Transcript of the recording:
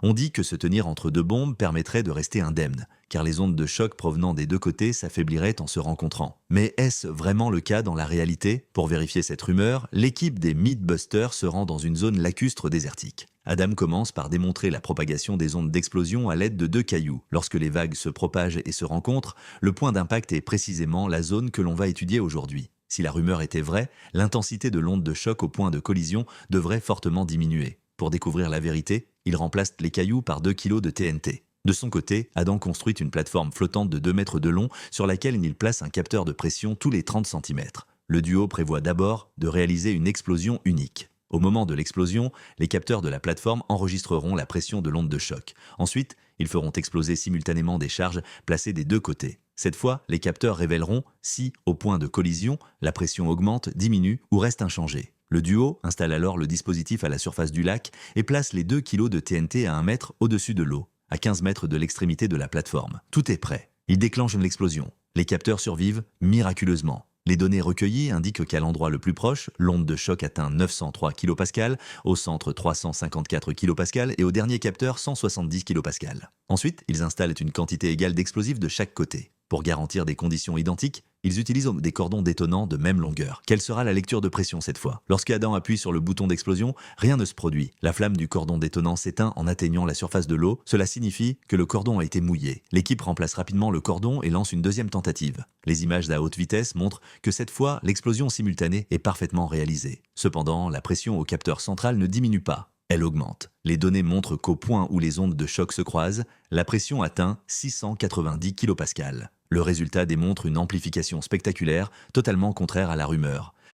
On dit que se tenir entre deux bombes permettrait de rester indemne, car les ondes de choc provenant des deux côtés s'affaibliraient en se rencontrant. Mais est-ce vraiment le cas dans la réalité? Pour vérifier cette rumeur, l'équipe des Mythbusters se rend dans une zone lacustre désertique. Adam commence par démontrer la propagation des ondes d'explosion à l'aide de deux cailloux. Lorsque les vagues se propagent et se rencontrent, le point d'impact est précisément la zone que l'on va étudier aujourd'hui. Si la rumeur était vraie, l'intensité de l'onde de choc au point de collision devrait fortement diminuer. Pour découvrir la vérité, il remplace les cailloux par 2 kilos de TNT. De son côté, Adam construit une plateforme flottante de 2 mètres de long sur laquelle il place un capteur de pression tous les 30 centimètres. Le duo prévoit d'abord de réaliser une explosion unique. Au moment de l'explosion, les capteurs de la plateforme enregistreront la pression de l'onde de choc. Ensuite, ils feront exploser simultanément des charges placées des deux côtés. Cette fois, les capteurs révéleront si, au point de collision, la pression augmente, diminue ou reste inchangée. Le duo installe alors le dispositif à la surface du lac et place les 2 kilos de TNT à 1 mètre au-dessus de l'eau, à 15 mètres de l'extrémité de la plateforme. Tout est prêt. Il déclenche l'explosion. Les capteurs survivent miraculeusement. Les données recueillies indiquent qu'à l'endroit le plus proche, l'onde de choc atteint 903 kPa, au centre 354 kPa et au dernier capteur 170 kPa. Ensuite, ils installent une quantité égale d'explosifs de chaque côté. Pour garantir des conditions identiques, ils utilisent des cordons détonants de même longueur. Quelle sera la lecture de pression cette fois? Lorsque Adam appuie sur le bouton d'explosion, rien ne se produit. La flamme du cordon détonnant s'éteint en atteignant la surface de l'eau. Cela signifie que le cordon a été mouillé. L'équipe remplace rapidement le cordon et lance une deuxième tentative. Les images à haute vitesse montrent que cette fois, l'explosion simultanée est parfaitement réalisée. Cependant, la pression au capteur central ne diminue pas. Elle augmente. Les données montrent qu'au point où les ondes de choc se croisent, la pression atteint 690 kPa. Le résultat démontre une amplification spectaculaire, totalement contraire à la rumeur.